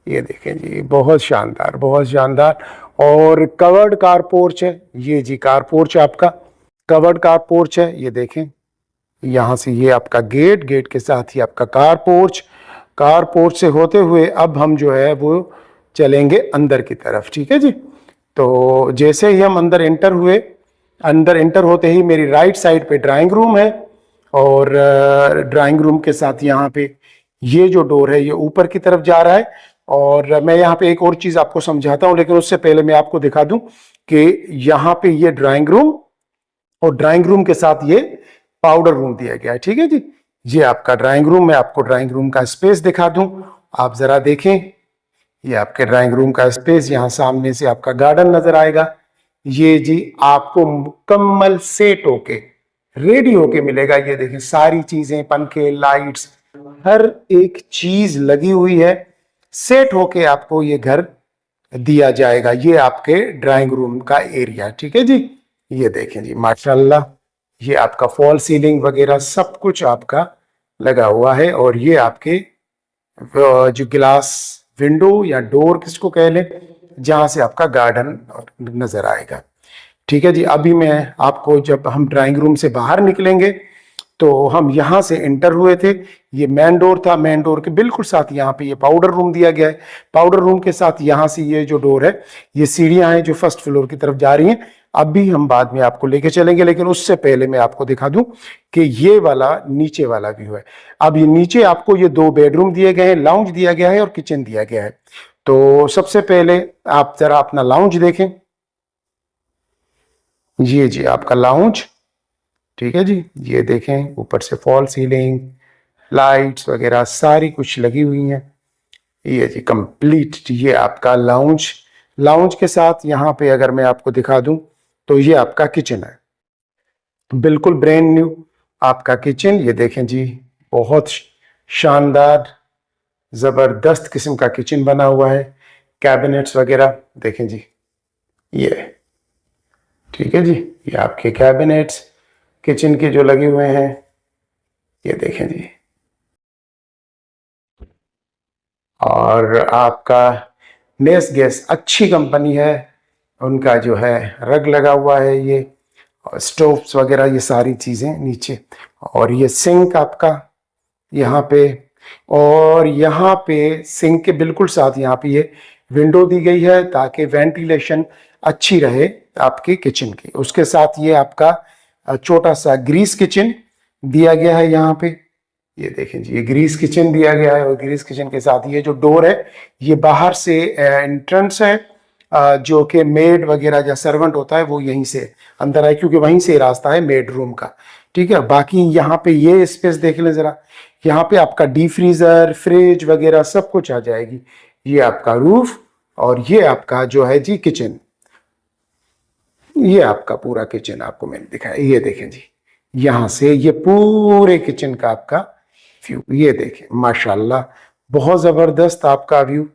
ये देखें जी, बहुत शानदार, बहुत शानदार। और कवर्ड कार पोर्च है ये जी, कार पोर्च आपका कवर्ड कार पोर्च है, ये देखें। यहाँ से ये आपका गेट, गेट के साथ ही आपका कार पोर्च, कार पोर्च से होते हुए अब हम जो है वो चलेंगे अंदर की तरफ। ठीक है जी, तो जैसे ही हम अंदर एंटर हुए, अंदर एंटर होते ही मेरी राइट साइड पे ड्राइंग रूम है, और ड्राइंग रूम के साथ यहाँ पे ये जो डोर है ये ऊपर की तरफ जा रहा है। और मैं यहाँ पे एक और चीज आपको समझाता हूँ, लेकिन उससे पहले मैं आपको दिखा दूं कि यहाँ पे ये ड्राइंग रूम, और ड्राइंग रूम के साथ ये पाउडर रूम दिया गया है। ठीक है जी, ये आपका ड्राइंग रूम, मैं आपको ड्राइंग रूम का स्पेस दिखा दूं, आप जरा देखें। ये आपके ड्राइंग रूम का स्पेस, यहाँ सामने से आपका गार्डन नजर आएगा। ये जी आपको मुकम्मल सेट होके रेडी होके मिलेगा। ये देखें, सारी चीजें, पंखे, लाइट्स, हर एक चीज लगी हुई है, सेट होके आपको ये घर दिया जाएगा। ये आपके ड्राइंग रूम का एरिया। ठीक है जी, ये देखें जी माशाल्लाह, ये आपका फॉल सीलिंग वगैरह सब कुछ आपका लगा हुआ है। और ये आपके जो ग्लास विंडो या डोर किसको कह लें, जहां से आपका गार्डन नजर आएगा। ठीक है जी, अभी मैं आपको, जब हम ड्राइंग रूम से बाहर निकलेंगे तो हम यहाँ से एंटर हुए थे, ये मेन डोर था, मेन डोर के बिल्कुल साथ यहाँ पे ये पाउडर रूम दिया गया है। पाउडर रूम के साथ यहाँ से ये जो डोर है, ये सीढ़ियां हैं जो फर्स्ट फ्लोर की तरफ जा रही हैं। अभी हम बाद में आपको लेके चलेंगे, लेकिन उससे पहले मैं आपको दिखा दूं कि ये वाला नीचे वाला व्यू है। अब ये नीचे आपको ये 2 बेडरूम दिए गए हैं, लाउंज दिया गया है और किचन दिया गया है। तो सबसे पहले आप जरा अपना लाउंज देखें। ये जी आपका लाउंज, ठीक है जी, ये देखें, ऊपर से फॉल सीलिंग, लाइट्स वगैरह सारी कुछ लगी हुई हैं। ये जी कंप्लीट, ये आपका लाउंज। लाउंज के साथ यहाँ पे अगर मैं आपको दिखा दूं तो ये आपका किचन है, बिल्कुल ब्रांड न्यू आपका किचन। ये देखें जी, बहुत शानदार जबरदस्त किस्म का किचन बना हुआ है। कैबिनेट्स वगैरह देखें जी, ये ठीक है जी, ये आपके कैबिनेट्स किचन के जो लगे हुए हैं, ये देखें जी। और आपका नेस गैस अच्छी कंपनी है, उनका जो है रग लगा हुआ है, ये स्टोव्स वगैरह ये सारी चीज़ें नीचे। और ये सिंक आपका यहाँ पे, और यहाँ पे सिंक के बिल्कुल साथ यहाँ पे ये विंडो दी गई है ताकि वेंटिलेशन अच्छी रहे आपके किचन की। उसके साथ ये आपका छोटा सा ग्रीस किचन दिया गया है यहाँ पे। ये देखें जी, ये ग्रीस किचन दिया गया है, और ग्रीस किचन के साथ ये जो डोर है ये बाहर से एंट्रेंस है, जो कि मेड वगैरह या सर्वेंट होता है वो यहीं से अंदर आए, क्योंकि वहीं से रास्ता है मेड रूम का। ठीक है, बाकी यहाँ पे ये स्पेस देख लें जरा, यहाँ पे आपका डीप फ्रीजर, फ्रिज वगैरह सब कुछ आ जाएगी। ये आपका रूफ, और ये आपका जो है जी किचन, ये आपका पूरा किचन आपको मैंने दिखाया। ये देखें जी, यहां से ये पूरे किचन का आपका व्यू, ये देखें माशाल्लाह, बहुत जबरदस्त आपका व्यू।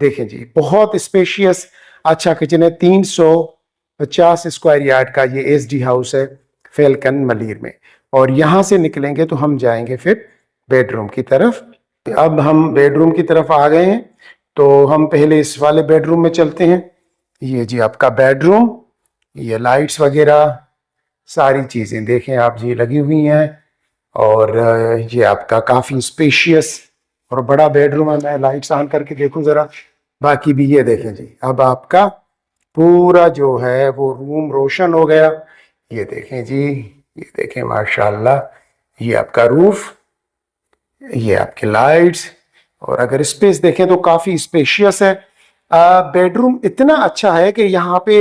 देखें जी, बहुत स्पेशियस अच्छा किचन है। 350 स्क्वायर यार्ड का ये एसडी हाउस है फैल्कन मलीर में। और यहां से निकलेंगे तो हम जाएंगे फिर बेडरूम की तरफ। अब हम बेडरूम की तरफ आ गए हैं, तो हम पहले इस वाले बेडरूम में चलते हैं। ये जी आपका बेडरूम, ये लाइट्स वगैरह सारी चीज़ें देखें आप जी लगी हुई हैं। और ये आपका काफ़ी स्पेशियस और बड़ा बेडरूम है। मैं लाइट्स ऑन करके देखूं ज़रा, बाकी भी ये देखें जी, अब आपका पूरा जो है वो रूम रोशन हो गया। ये देखें जी, ये देखें माशाल्लाह, ये आपका रूफ, ये आपके लाइट्स। और अगर स्पेस देखें तो काफी स्पेशियस है। बेडरूम इतना अच्छा है कि यहाँ पे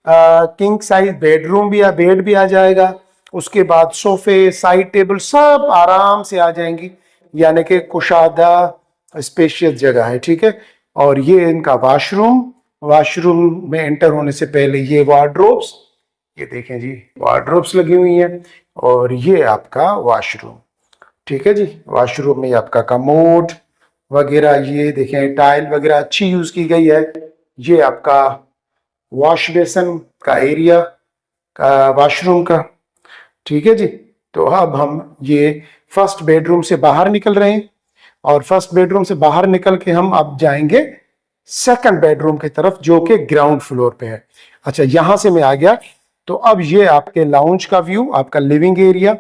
किंग साइज बेडरूम भी या बेड भी आ जाएगा। उसके बाद सोफे, साइड टेबल सब आराम से आ जाएंगी, यानी कि कुशादा स्पेशियस जगह है, ठीक है। और ये इनका वॉशरूम, वॉशरूम में एंटर होने से पहले ये वार्डरोब्स, ये देखें जी वार्डरोब्स लगी हुई हैं। और ये आपका वॉशरूम, ठीक है जी। वॉशरूम में आपका कमोड वगैरह, ये देखें टाइल वगैरह अच्छी यूज की गई है। ये आपका वॉश बेसन का एरिया का वॉशरूम का, ठीक है जी। तो अब हम ये फर्स्ट बेडरूम से बाहर निकल रहे हैं, और फर्स्ट बेडरूम से बाहर निकल के हम अब जाएंगे सेकंड बेडरूम की तरफ, जो कि ग्राउंड फ्लोर पे है। अच्छा, यहां से मैं आ गया। तो अब ये आपके लाउंज का व्यू, आपका लिविंग एरिया,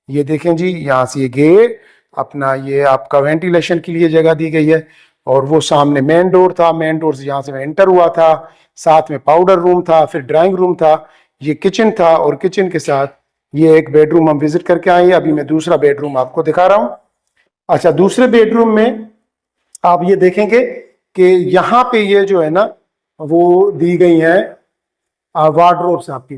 ये देखें जी। यहाँ से ये गेट अपना, ये आपका वेंटिलेशन के लिए जगह दी गई है। और वो सामने मेन डोर था, मेन डोर से यहाँ से मैं एंटर हुआ था। साथ में पाउडर रूम था, फिर ड्राइंग रूम था, ये किचन था, और किचन के साथ ये एक बेडरूम हम विजिट करके आए हैं। अभी मैं दूसरा बेडरूम आपको दिखा रहा हूँ। अच्छा, दूसरे बेडरूम में आप ये देखेंगे कि यहाँ पे ये जो है ना, वो दी गई है वार्डरोब्स। आपकी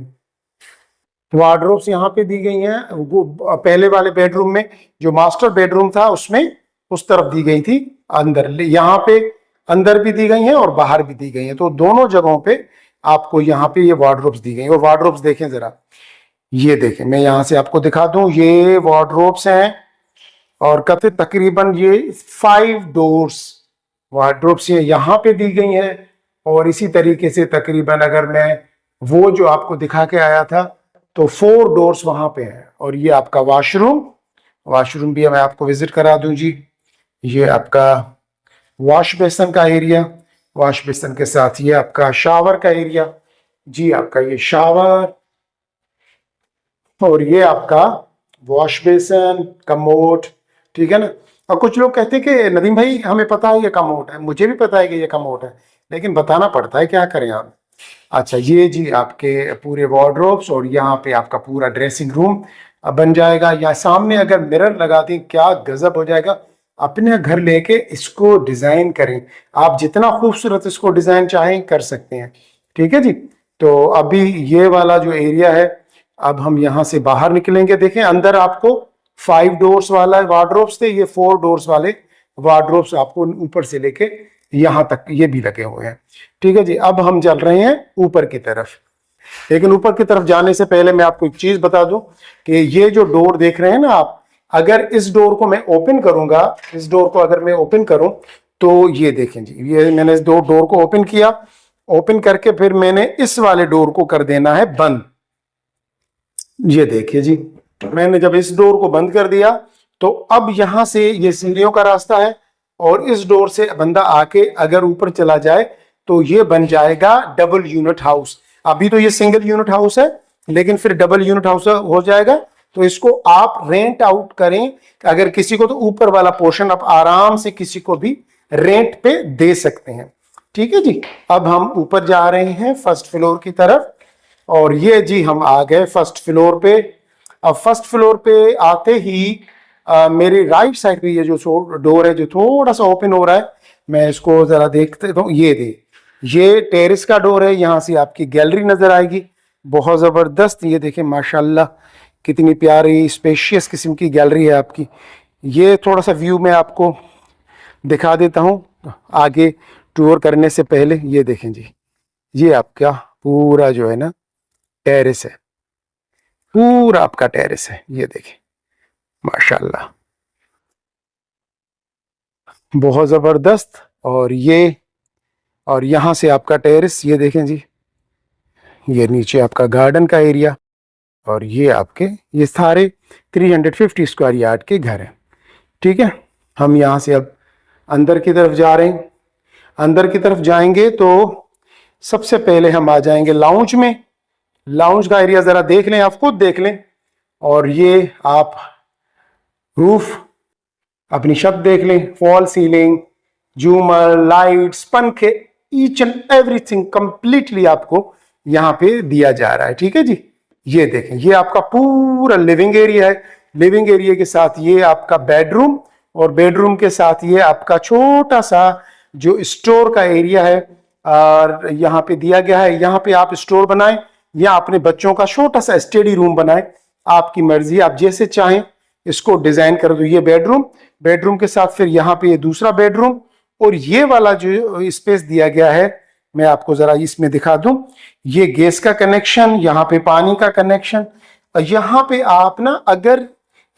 वार्डरोब्स यहाँ पे दी गई हैं। वो पहले वाले बेडरूम में जो मास्टर बेडरूम था उसमें उस तरफ दी गई थी अंदर, यहाँ पे अंदर भी दी गई हैं और बाहर भी दी गई हैं। तो दोनों जगहों पे आपको यहाँ पे ये वार्डरोब्स दी गई। और वार्डरोब्स देखें जरा, ये देखें, मैं यहाँ से आपको दिखा दूं, ये वार्डरोब्स हैं। और कहते तकरीबन ये 5 डोर्स वार्डरोब्स यहाँ पे दी गई हैं। और इसी तरीके से तकरीबन अगर मैं वो जो आपको दिखा के आया था, तो 4 डोर्स वहां पे हैं। और ये आपका वॉशरूम, वॉशरूम भी मैं आपको विजिट करा दूं जी। ये आपका वॉश बेसन का एरिया, वॉश बेसन के साथ ये आपका शावर का एरिया जी, आपका ये शावर। और ये आपका वॉश बेसन, कमोड, ठीक है ना। और कुछ लोग कहते हैं कि नदीम भाई हमें पता है ये कमोड है, मुझे भी पता है कि ये कमोड है, लेकिन बताना पड़ता है, क्या करें आप। अच्छा, ये जी आपके पूरे वार्डरोब्स, और यहाँ पे आपका पूरा ड्रेसिंग रूम बन जाएगा। या सामने अगर मिरर लगा दें, क्या गजब हो जाएगा। अपने घर लेके इसको डिजाइन करें, आप जितना खूबसूरत इसको डिजाइन चाहें कर सकते हैं, ठीक है जी। तो अभी ये वाला जो एरिया है, अब हम यहाँ से बाहर निकलेंगे। देखें अंदर आपको 5 डोर्स वाला वार्डरोब्स थे, ये 4 डोर्स वाले वार्डरोब्स आपको ऊपर से लेके यहां तक ये भी लगे हुए हैं, ठीक है जी। अब हम चल रहे हैं ऊपर की तरफ। लेकिन ऊपर की तरफ जाने से पहले मैं आपको एक चीज बता दूं कि ये जो डोर देख रहे हैं ना आप, अगर इस डोर को मैं ओपन करूंगा, इस डोर को अगर मैं ओपन करूं, तो ये देखें जी, ये मैंने इस डोर को ओपन किया। ओपन करके फिर मैंने इस वाले डोर को कर देना है बंद। ये देखिए जी, मैंने जब इस डोर को बंद कर दिया, तो अब यहां से ये सीढ़ियों का रास्ता है, और इस डोर से बंदा आके अगर ऊपर चला जाए तो ये बन जाएगा डबल यूनिट हाउस। अभी तो ये सिंगल यूनिट हाउस है, लेकिन फिर डबल यूनिट हाउस हो जाएगा। तो इसको आप रेंट आउट करें, अगर किसी को, तो ऊपर वाला पोर्शन आप आराम से किसी को भी रेंट पे दे सकते हैं, ठीक है जी। अब हम ऊपर जा रहे हैं फर्स्ट फ्लोर की तरफ, और ये जी हम आ गए फर्स्ट फ्लोर पे। अब फर्स्ट फ्लोर पे आते ही मेरी राइट साइड पे ये जो डोर है जो थोड़ा सा ओपन हो रहा है, मैं इसको जरा देखते तो ये टेरेस का डोर है। यहाँ से आपकी गैलरी नजर आएगी, बहुत जबरदस्त। ये देखें माशाल्लाह, कितनी प्यारी स्पेशियस किस्म की गैलरी है आपकी। ये थोड़ा सा व्यू मैं आपको दिखा देता हूँ आगे टूर करने से पहले। ये देखें जी, ये आपका पूरा जो है ना टेरेस है, पूरा आपका टेरेस है। ये देखें माशाल्लाह, बहुत जबरदस्त। और यहां से आपका टेरेस, ये देखें जी, ये नीचे आपका गार्डन का एरिया। और ये आपके ये सारे 350 स्क्वायर यार्ड के घर हैं, ठीक है। हम यहाँ से अब अंदर की तरफ जा रहे हैं। अंदर की तरफ जाएंगे तो सबसे पहले हम आ जाएंगे लाउंज में। लाउंज का एरिया जरा देख लें, आप खुद देख लें। और ये आप रूफ, अपनी छत देख लें, फॉल सीलिंग, झूमर, लाइट्स, पंखे, ईच एंड एवरीथिंग कंप्लीटली आपको यहाँ पे दिया जा रहा है, ठीक है जी। ये देखें, ये आपका पूरा लिविंग एरिया है। लिविंग एरिया के साथ ये आपका बेडरूम, और बेडरूम के साथ ये आपका छोटा सा जो स्टोर का एरिया है और यहाँ पे दिया गया है। यहाँ पे आप स्टोर बनाएं या अपने बच्चों का छोटा सा स्टडी रूम बनाएं, आपकी मर्जी, आप जैसे चाहें इसको डिजाइन कर दो। ये बेडरूम, बेडरूम के साथ फिर यहाँ पे ये दूसरा बेडरूम, और ये वाला जो स्पेस दिया गया है मैं आपको जरा इसमें दिखा दूं। ये गैस का कनेक्शन, यहाँ पे पानी का कनेक्शन, और यहाँ पे आप ना अगर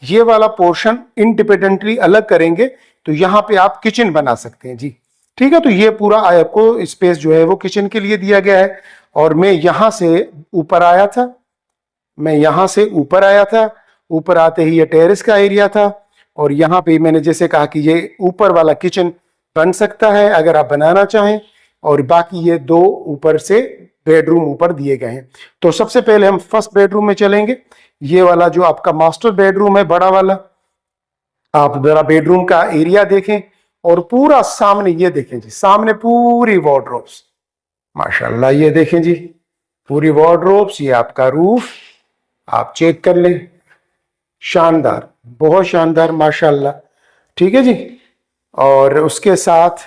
ये वाला पोर्शन इंडिपेंडेंटली अलग करेंगे तो यहाँ पे आप किचन बना सकते हैं जी। ठीक है, तो ये पूरा आपको स्पेस जो है वो किचन के लिए दिया गया है। और मैं यहाँ से ऊपर आया था, मैं यहाँ से ऊपर आया था, ऊपर आते ही ये टेरेस का एरिया था, और यहाँ पे मैंने जैसे कहा कि ये ऊपर वाला किचन बन सकता है अगर आप बनाना चाहें, और बाकी ये दो ऊपर से बेडरूम ऊपर दिए गए हैं। तो सबसे पहले हम फर्स्ट बेडरूम में चलेंगे। ये वाला जो आपका मास्टर बेडरूम है बड़ा वाला, आप जरा बेडरूम का एरिया देखें, और पूरा सामने ये देखें जी, सामने पूरी वार्डरोब्स, माशाल्लाह ये देखें जी, पूरी वार्डरोब्स। ये आपका रूफ आप चेक कर लें, शानदार, बहुत शानदार माशाल्लाह। ठीक है जी, और उसके साथ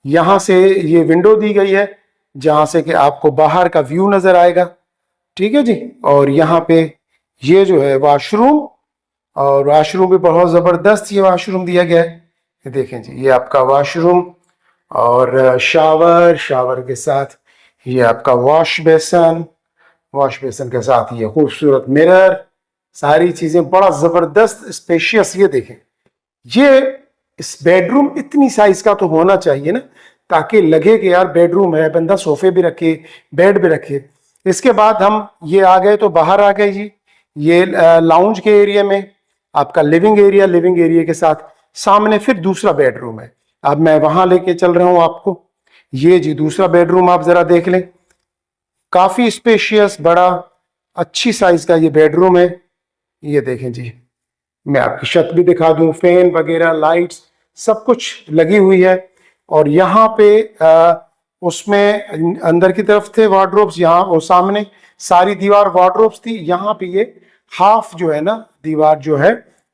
यहां से ये विंडो दी गई है जहां से कि आपको बाहर का व्यू नजर आएगा। ठीक है जी, और यहाँ पे ये जो है वॉशरूम, और वॉशरूम भी बहुत जबरदस्त ये वॉशरूम दिया गया है। ये देखें जी, ये आपका वॉशरूम और शावर, शावर के साथ ये आपका वॉश बेसन, वॉश बेसन के साथ ये खूबसूरत मिरर, सारी चीजें बड़ा जबरदस्त स्पेशियस। ये देखें, ये इस बेडरूम इतनी साइज का तो होना चाहिए ना, ताकि लगे कि यार बेडरूम है, बंदा सोफे भी रखे, बेड भी रखे। इसके बाद हम ये आ गए तो बाहर आ गए जी, ये लाउंज के एरिया में आपका लिविंग एरिया, लिविंग एरिया के साथ सामने फिर दूसरा बेडरूम है। अब मैं वहां लेके चल रहा हूं आपको। ये जी दूसरा बेडरूम आप जरा देख लें, काफी स्पेशियस, बड़ा अच्छी साइज का ये बेडरूम है। ये देखें जी, मैं आपकी छत भी दिखा दूं, फैन वगैरह, लाइट्स सब कुछ लगी हुई है। और यहाँ पे उसमें अंदर की तरफ थे वार्डरोब्स, यहाँ वो सामने सारी दीवार वार्डरोब्स थी। यहाँ पे ये हाफ जो है ना दीवार जो है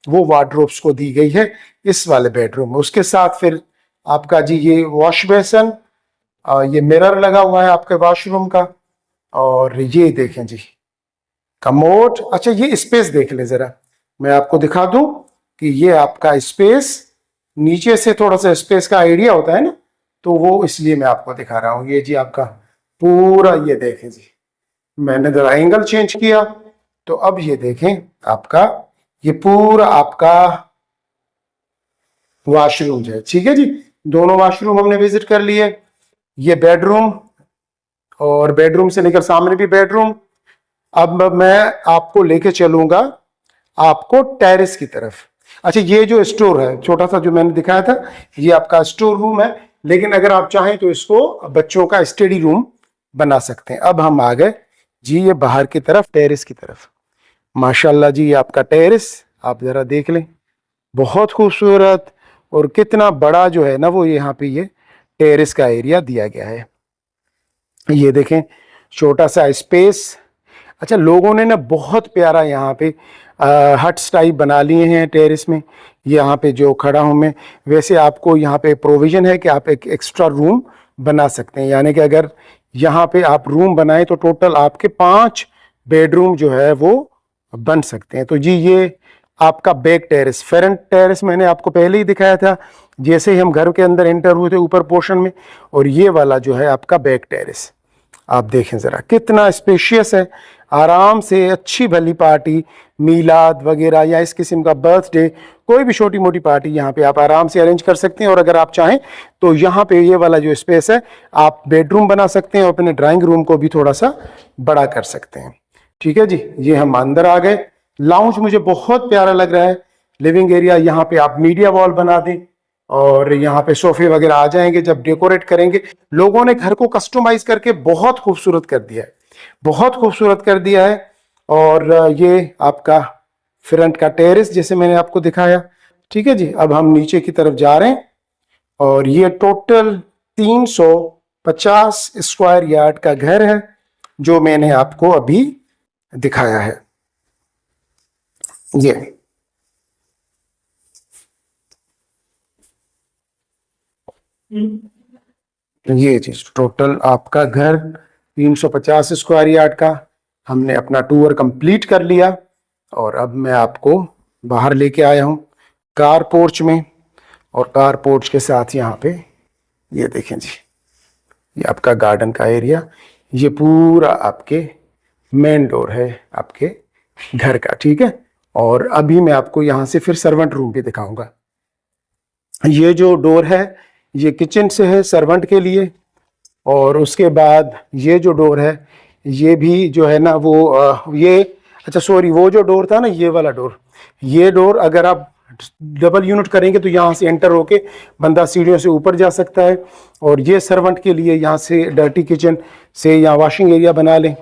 वो वार्डरोब्स को दी गई है इस वाले बेडरूम में। उसके साथ फिर आपका जी ये वॉश बेसन, ये मिरर लगा हुआ है आपके वॉशरूम का, और ये देखें जी कमोड। अच्छा, ये स्पेस देख ले जरा, मैं आपको दिखा दूं कि ये आपका स्पेस, नीचे से थोड़ा सा स्पेस का आइडिया होता है ना, तो वो इसलिए मैं आपको दिखा रहा हूं। ये जी आपका पूरा, ये देखें जी, मैंने जरा एंगल चेंज किया तो अब ये देखें आपका ये पूरा आपका वॉशरूम जो है। ठीक है जी, दोनों वॉशरूम हमने विजिट कर लिए। ये बेडरूम, और बेडरूम से लेकर सामने भी बेडरूम। अब मैं आपको लेके चलूंगा आपको टेरेस की तरफ। अच्छा, ये जो स्टोर है छोटा सा जो मैंने दिखाया था, ये आपका स्टोर रूम है, लेकिन अगर आप चाहें तो इसको बच्चों का स्टडी रूम बना सकते हैं। अब हम आ गए जी ये बाहर की तरफ, टेरेस की तरफ। माशाल्लाह जी, ये आपका टेरेस आप जरा देख लें, बहुत खूबसूरत, और कितना बड़ा जो है ना वो यहाँ पे ये टेरेस का एरिया दिया गया है। ये देखें, छोटा सा स्पेस। अच्छा, लोगों ने ना बहुत प्यारा यहाँ पे हट्स टाइप बना लिए हैं टेरेस में। यहाँ पे जो खड़ा हूँ मैं, वैसे आपको यहाँ पे प्रोविजन है कि आप एक एक्स्ट्रा रूम बना सकते हैं, यानी कि अगर यहाँ पे आप रूम बनाएं तो टोटल आपके 5 बेडरूम जो है वो बन सकते हैं। तो जी ये आपका बैक टेरेस, फ्रंट टेरेस मैंने आपको पहले ही दिखाया था जैसे ही हम घर के अंदर एंटर हुए थे ऊपर पोर्शन में, और ये वाला जो है आपका बैक टेरेस। आप देखें ज़रा कितना स्पेशियस है, आराम से अच्छी भली पार्टी, मीलाद वगैरह या इस किस्म का बर्थडे, कोई भी छोटी मोटी पार्टी यहाँ पे आप आराम से अरेंज कर सकते हैं। और अगर आप चाहें तो यहाँ पे ये वाला जो स्पेस है आप बेडरूम बना सकते हैं और अपने ड्राइंग रूम को भी थोड़ा सा बड़ा कर सकते हैं। ठीक है जी, ये हम अंदर आ गए। लाउंज मुझे बहुत प्यारा लग रहा है, लिविंग एरिया। यहाँ पे आप मीडिया वॉल बना दें और यहाँ पे सोफे वगैरह आ जाएंगे जब डेकोरेट करेंगे। लोगों ने घर को कस्टमाइज करके बहुत खूबसूरत कर दिया है, बहुत खूबसूरत कर दिया है। और ये आपका फ्रंट का टेरेस जैसे मैंने आपको दिखाया। ठीक है जी, अब हम नीचे की तरफ जा रहे हैं और ये टोटल 350 स्क्वायर यार्ड का घर है जो मैंने आपको अभी दिखाया है। ये चीज टोटल आपका घर 350 स्क्वायर यार्ड का हमने अपना टूर कंप्लीट कर लिया। और अब मैं आपको बाहर लेके आया हूँ कार पोर्च में, और कार पोर्च के साथ यहाँ पे ये देखें जी, ये आपका गार्डन का एरिया, ये पूरा आपके मेन डोर है आपके घर का, ठीक है। और अभी मैं आपको यहाँ से फिर सर्वेंट रूम भी दिखाऊंगा। ये जो डोर है ये किचन से है सर्वेंट के लिए, और उसके बाद ये जो डोर है ये भी जो है ना वो ये अच्छा सॉरी, वो जो डोर था ना ये वाला डोर, ये डोर अगर आप डबल यूनिट करेंगे तो यहाँ से एंटर होके बंदा सीढ़ियों से ऊपर जा सकता है। और ये सर्वेंट के लिए यहाँ से डर्टी किचन से यहाँ वॉशिंग एरिया बना लें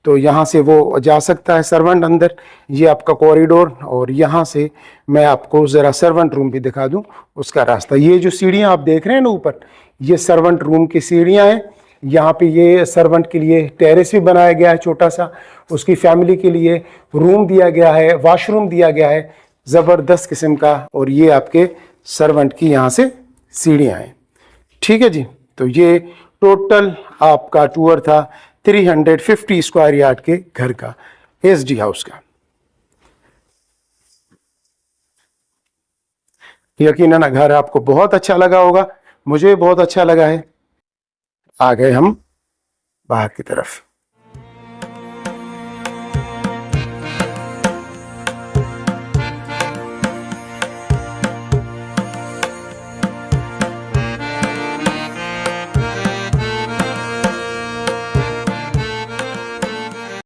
तो यहाँ से वो जा सकता है सर्वेंट अंदर। ये आपका कॉरिडोर, और यहाँ से मैं आपको ज़रा सर्वेंट रूम भी दिखा दूँ उसका रास्ता। ये जो सीढ़ियाँ आप देख रहे हैं ना ऊपर, ये सर्वेंट रूम की सीढ़ियाँ हैं। यहाँ पे ये सर्वेंट के लिए टेरेस भी बनाया गया है छोटा सा, उसकी फैमिली के लिए रूम दिया गया है, वॉशरूम दिया गया है ज़बरदस्त किस्म का। और ये आपके सर्वेंट की यहाँ से सीढ़ियाँ हैं, ठीक है जी। तो ये टोटल आपका टूर था 350 स्क्वायर यार्ड के घर का, एसडी हाउस का। यकीनन घर आपको बहुत अच्छा लगा होगा, मुझे बहुत अच्छा लगा है। आ गए हम बाहर की तरफ।